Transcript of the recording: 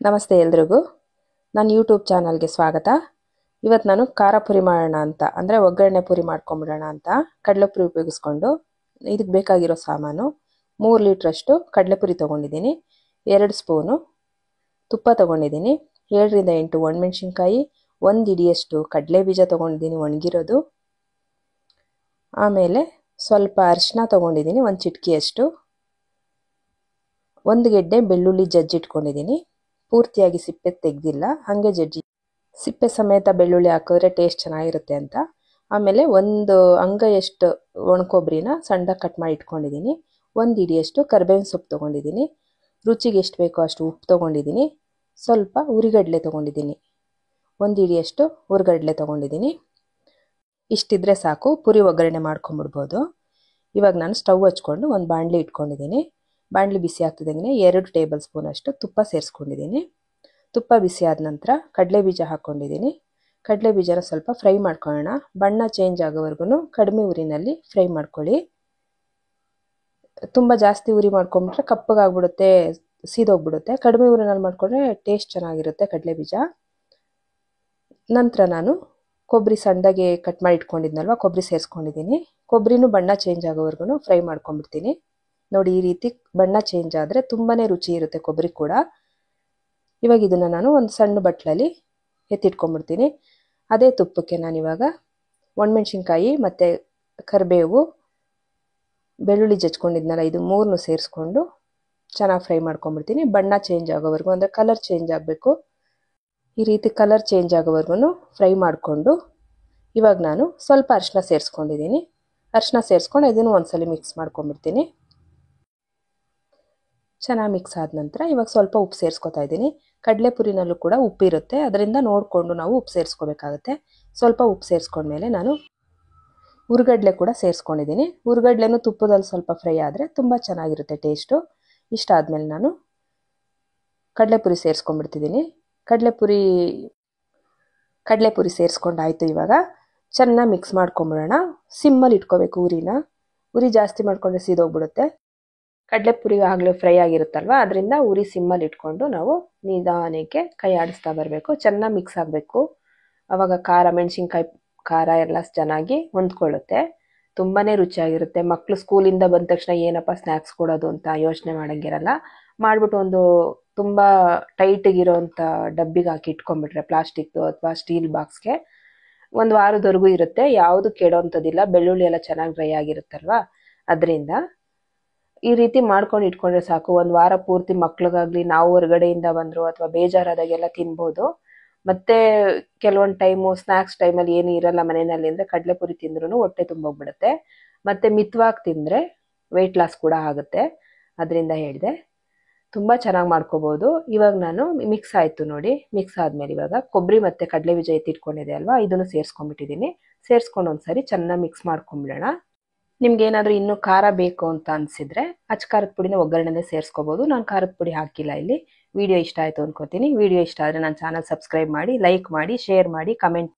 ನಮಸ್ತೆ ಎಲ್ರಿಗೂ ನನ್ನ ಯೂಟ್ಯೂಬ್ ಚಾನಲ್ಗೆ ಸ್ವಾಗತ. ಇವತ್ತು ನಾನು ಖಾರ ಪುರಿ ಮಾಡೋಣ ಅಂತ ಅಂದರೆ ಒಗ್ಗರಣೆ ಪುರಿ ಮಾಡ್ಕೊಂಬಿಡೋಣ ಅಂತ ಕಡಲೆಪುರಿ ಉಪಯೋಗಿಸ್ಕೊಂಡು ಇದಕ್ಕೆ ಬೇಕಾಗಿರೋ ಸಾಮಾನು 3 ಲೀಟ್ರಷ್ಟು ಕಡಲೆಪುರಿ ತೊಗೊಂಡಿದ್ದೀನಿ, 2 ಸ್ಪೂನು ತುಪ್ಪ ತೊಗೊಂಡಿದ್ದೀನಿ, 7 ರಿಂದ 8 ಒಣಮೆಣಸಿನ್ಕಾಯಿ, 1 ಇಡಿಯಷ್ಟು ಕಡಲೆ ಬೀಜ ತೊಗೊಂಡಿದ್ದೀನಿ ಒಣಗಿರೋದು, ಆಮೇಲೆ ಸ್ವಲ್ಪ ಅರಿಶಿನ ತೊಗೊಂಡಿದ್ದೀನಿ 1 ಚಿಟಿಕೆಯಷ್ಟು, 1 ಗೆಡ್ಡೆ ಬೆಳ್ಳುಳ್ಳಿ ಜಜ್ಜಿಟ್ಕೊಂಡಿದ್ದೀನಿ. ಪೂರ್ತಿಯಾಗಿ ಸಿಪ್ಪೆ ತೆಗೆದಿಲ್ಲ, ಹಾಗೆ ಜಜ್ಜಿ ಸಿಪ್ಪೆ ಸಮೇತ ಬೆಳ್ಳುಳ್ಳಿ ಹಾಕಿದ್ರೆ ಟೇಸ್ಟ್ ಚೆನ್ನಾಗಿರುತ್ತೆ ಅಂತ. ಆಮೇಲೆ 1 ಅಂಗೈಯಷ್ಟು ಒಣಕೊಬ್ಬರಿನ ಸಣ್ಣದಾಗಿ ಕಟ್ ಮಾಡಿ ಇಟ್ಕೊಂಡಿದ್ದೀನಿ, 1 ಇಡಿಯಷ್ಟು ಕರಿಬೇವಿನ ಸೊಪ್ಪು ತೊಗೊಂಡಿದ್ದೀನಿ, ರುಚಿಗೆ ಎಷ್ಟು ಬೇಕೋ ಅಷ್ಟು ಉಪ್ಪು ತೊಗೊಂಡಿದ್ದೀನಿ, ಸ್ವಲ್ಪ ಉರಿಗಡಲೆ ತೊಗೊಂಡಿದ್ದೀನಿ, 1 ಇಡಿಯಷ್ಟು ಉರಿಗಡಲೆ ತೊಗೊಂಡಿದ್ದೀನಿ. ಇಷ್ಟಿದ್ರೆ ಸಾಕು, ಪುರಿ ಒಗ್ಗರಣೆ ಮಾಡ್ಕೊಂಬಿಡ್ಬೋದು. ಇವಾಗ ನಾನು ಸ್ಟವ್ ಹಚ್ಕೊಂಡು ಒಂದು ಬಾಣಲಿ ಇಟ್ಕೊಂಡಿದ್ದೀನಿ. ಬಾಣಲಿ ಬಿಸಿ ಆಗ್ತಿದ್ದಂಗೆ 2 ಟೇಬಲ್ ಸ್ಪೂನ್ ಅಷ್ಟು ತುಪ್ಪ ಸೇರಿಸ್ಕೊಂಡಿದ್ದೀನಿ. ತುಪ್ಪ ಬಿಸಿ ಆದ ನಂತರ ಕಡಲೆ ಬೀಜ ಹಾಕ್ಕೊಂಡಿದ್ದೀನಿ. ಕಡಲೆ ಬೀಜನ ಸ್ವಲ್ಪ ಫ್ರೈ ಮಾಡ್ಕೊಳ್ಳೋಣ. ಬಣ್ಣ ಚೇಂಜ್ ಆಗೋವರೆಗೂ ಕಡಿಮೆ ಉರಿನಲ್ಲಿ ಫ್ರೈ ಮಾಡ್ಕೊಳ್ಳಿ. ತುಂಬ ಜಾಸ್ತಿ ಉರಿ ಮಾಡ್ಕೊಂಬಿಟ್ರೆ ಕಪ್ಪಗಾಗ್ಬಿಡುತ್ತೆ, ಸೀದೋಗ್ಬಿಡುತ್ತೆ. ಕಡಿಮೆ ಉರಿನಲ್ಲಿ ಮಾಡ್ಕೊಂಡ್ರೆ ಟೇಸ್ಟ್ ಚೆನ್ನಾಗಿರುತ್ತೆ ಕಡಲೆ ಬೀಜ. ನಂತರ ನಾನು ಕೊಬ್ಬರಿ ಸಣ್ಣದಾಗಿ ಕಟ್ ಮಾಡಿ ಇಟ್ಕೊಂಡಿದ್ನಲ್ವ, ಕೊಬ್ಬರಿ ಸೇರಿಸ್ಕೊಂಡಿದ್ದೀನಿ. ಕೊಬ್ಬರಿನೂ ಬಣ್ಣ ಚೇಂಜ್ ಆಗೋವರೆಗೂ ಫ್ರೈ ಮಾಡ್ಕೊಂಬಿಡ್ತೀನಿ. ನೋಡಿ, ಈ ರೀತಿ ಬಣ್ಣ ಚೇಂಜ್ ಆದರೆ ತುಂಬಾ ರುಚಿ ಇರುತ್ತೆ ಕೊಬ್ಬರಿ ಕೂಡ. ಇವಾಗ ಇದನ್ನು ನಾನು ಒಂದು ಸಣ್ಣ ಬಟ್ಲಲ್ಲಿ ಎತ್ತಿಟ್ಕೊಂಡ್ಬಿಡ್ತೀನಿ. ಅದೇ ತುಪ್ಪಕ್ಕೆ ನಾನಿವಾಗ ಒಣಮೆಣಸಿನ್ಕಾಯಿ ಮತ್ತು ಕರಿಬೇವು, ಬೆಳ್ಳುಳ್ಳಿ ಜಜ್ಕೊಂಡಿದ್ನಲ್ಲ, ಇದು 3 ಸೇರಿಸ್ಕೊಂಡು ಚೆನ್ನಾಗಿ ಫ್ರೈ ಮಾಡ್ಕೊಂಡ್ಬಿಡ್ತೀನಿ. ಬಣ್ಣ ಚೇಂಜ್ ಆಗೋವರೆಗೂ, ಅಂದರೆ ಕಲರ್ ಚೇಂಜ್ ಆಗಬೇಕು. ಈ ರೀತಿ ಕಲರ್ ಚೇಂಜ್ ಆಗೋವರೆಗೂ ಫ್ರೈ ಮಾಡಿಕೊಂಡು ಇವಾಗ ನಾನು ಸ್ವಲ್ಪ ಅರಿಶಿನ ಸೇರಿಸ್ಕೊಂಡಿದ್ದೀನಿ. ಅರಿಶಿನ ಸೇರಿಸ್ಕೊಂಡು ಇದನ್ನು ಒಂದ್ಸಲ ಮಿಕ್ಸ್ ಮಾಡ್ಕೊಂಡ್ಬಿಡ್ತೀನಿ. ಚೆನ್ನಾಗಿ ಮಿಕ್ಸ್ ಆದ ನಂತರ ಇವಾಗ ಸ್ವಲ್ಪ ಉಪ್ಪು ಸೇರಿಸ್ಕೊತಾ ಇದ್ದೀನಿ. ಕಡಲೆಪುರಿನಲ್ಲೂ ಕೂಡ ಉಪ್ಪಿರುತ್ತೆ, ಅದರಿಂದ ನೋಡಿಕೊಂಡು ನಾವು ಉಪ್ಪು ಸೇರಿಸ್ಕೋಬೇಕಾಗುತ್ತೆ. ಸ್ವಲ್ಪ ಉಪ್ಪು ಸೇರಿಸ್ಕೊಂಡ್ಮೇಲೆ ನಾನು ಉರಿಗಡಲೆ ಕೂಡ ಸೇರಿಸ್ಕೊಂಡಿದ್ದೀನಿ. ಉರಿಗಡಲೆನೂ ತುಪ್ಪದಲ್ಲಿ ಸ್ವಲ್ಪ ಫ್ರೈ ಆದರೆ ತುಂಬ ಚೆನ್ನಾಗಿರುತ್ತೆ ಟೇಸ್ಟು. ಇಷ್ಟಾದಮೇಲೆ ನಾನು ಕಡಲೆಪುರಿ ಸೇರಿಸ್ಕೊಂಡ್ಬಿಡ್ತಿದ್ದೀನಿ. ಕಡಲೆಪುರಿ ಸೇರಿಸ್ಕೊಂಡಾಯಿತು. ಇವಾಗ ಚೆನ್ನಾಗಿ ಮಿಕ್ಸ್ ಮಾಡ್ಕೊಂಬಿಡೋಣ. ಸಿಮ್ಮಲ್ಲಿ ಇಟ್ಕೋಬೇಕು ಉರಿನ. ಉರಿ ಜಾಸ್ತಿ ಮಾಡಿಕೊಂಡ್ರೆ ಸೀದೋಗ್ಬಿಡುತ್ತೆ. ಕಡಲೆಪುರಿ ಆಗಲೇ ಫ್ರೈ ಆಗಿರುತ್ತಲ್ವ, ಅದರಿಂದ ಉರಿ ಸಿಮ್ಮಲ್ಲಿ ಇಟ್ಕೊಂಡು ನಾವು ನಿಧಾನಕ್ಕೆ ಕೈ ಆಡಿಸ್ತಾ ಬರಬೇಕು. ಚೆನ್ನಾಗಿ ಮಿಕ್ಸ್ ಆಗಬೇಕು. ಆವಾಗ ಖಾರ, ಮೆಣಸಿನ್ಕಾಯಿ ಖಾರ ಎಲ್ಲ ಚೆನ್ನಾಗಿ ಹೊಂದ್ಕೊಳ್ಳುತ್ತೆ. ತುಂಬಾ ರುಚಿಯಾಗಿರುತ್ತೆ. ಮಕ್ಕಳು ಸ್ಕೂಲಿಂದ ಬಂದ ತಕ್ಷಣ ಏನಪ್ಪ ಸ್ನ್ಯಾಕ್ಸ್ ಕೊಡೋದು ಅಂತ ಯೋಚನೆ ಮಾಡೋಂಗಿರಲ್ಲ. ಮಾಡಿಬಿಟ್ಟು ಒಂದು ತುಂಬ ಟೈಟಿಗಿರೋಂಥ ಡಬ್ಬಿಗೆ ಹಾಕಿ ಇಟ್ಕೊಂಡ್ಬಿಟ್ರೆ, ಪ್ಲಾಸ್ಟಿಕ್ದು ಅಥವಾ ಸ್ಟೀಲ್ ಬಾಕ್ಸ್ಗೆ, 1 ವಾರದವರೆಗೂ ಇರುತ್ತೆ. ಯಾವುದು ಕೆಡೋಂಥದ್ದಿಲ್ಲ. ಬೆಳ್ಳುಳ್ಳಿ ಎಲ್ಲ ಚೆನ್ನಾಗಿ ಡ್ರೈ ಆಗಿರುತ್ತಲ್ವ, ಅದರಿಂದ ಈ ರೀತಿ ಮಾಡ್ಕೊಂಡು ಇಟ್ಕೊಂಡ್ರೆ ಸಾಕು. 1 ವಾರ ಪೂರ್ತಿ ಮಕ್ಳಿಗಾಗಲಿ, ನಾವು ಹೊರಗಡೆಯಿಂದ ಬಂದರು ಅಥವಾ ಬೇಜಾರಾದಾಗೆಲ್ಲ ತಿನ್ಬೋದು. ಮತ್ತು ಕೆಲವೊಂದು ಟೈಮು ಸ್ನ್ಯಾಕ್ಸ್ ಟೈಮಲ್ಲಿ ಏನು ಇರಲ್ಲ ಮನೆಯಲ್ಲಿ ಅಂದರೆ ಕಡಲೆಪುರಿ ತಿಂದ್ರೂ ಹೊಟ್ಟೆ ತುಂಬೋಗ್ಬಿಡುತ್ತೆ. ಮತ್ತು ಮಿತವಾಗಿ ತಿಂದರೆ ವೆಯ್ಟ್ ಲಾಸ್ ಕೂಡ ಆಗುತ್ತೆ. ಅದರಿಂದ ಹೇಳಿದೆ, ತುಂಬ ಚೆನ್ನಾಗಿ ಮಾಡ್ಕೋಬೋದು. ಇವಾಗ ನಾನು ಮಿಕ್ಸ್ ಆಯಿತು ನೋಡಿ. ಮಿಕ್ಸ್ ಆದಮೇಲೆ ಇವಾಗ ಕೊಬ್ಬರಿ ಮತ್ತು ಕಡಲೆ ಬೀಜ ಎತ್ತಿಟ್ಕೊಂಡಿದೆ ಅಲ್ವಾ, ಇದನ್ನು ಸೇರಿಸ್ಕೊಂಡ್ಬಿಟ್ಟಿದ್ದೀನಿ. ಸೇರಿಸ್ಕೊಂಡು ಒಂದ್ಸರಿ ಚೆನ್ನಾಗಿ ಮಿಕ್ಸ್ ಮಾಡ್ಕೊಂಬಿಡೋಣ. ನಿಮ್ಗೆ ಏನಾದರೂ ಇನ್ನೂ ಖಾರ ಬೇಕು ಅಂತ ಅನಿಸಿದರೆ ಅಚ್ಚ ಖಾರದ ಪುಡಿನ ಒಗ್ಗರಣೆನೇ ಸೇರಿಸ್ಕೋಬೋದು. ನಾನು ಖಾರದ ಪುಡಿ ಹಾಕಿಲ್ಲ ಇಲ್ಲಿ. ವಿಡಿಯೋ ಇಷ್ಟ ಆಯಿತು ಅಂದ್ಕೋತೀನಿ. ವಿಡಿಯೋ ಇಷ್ಟ ಆದರೆ ನನ್ನ ಚಾನಲ್ ಸಬ್ಸ್ಕ್ರೈಬ್ ಮಾಡಿ, ಲೈಕ್ ಮಾಡಿ, ಶೇರ್ ಮಾಡಿ, ಕಮೆಂಟ್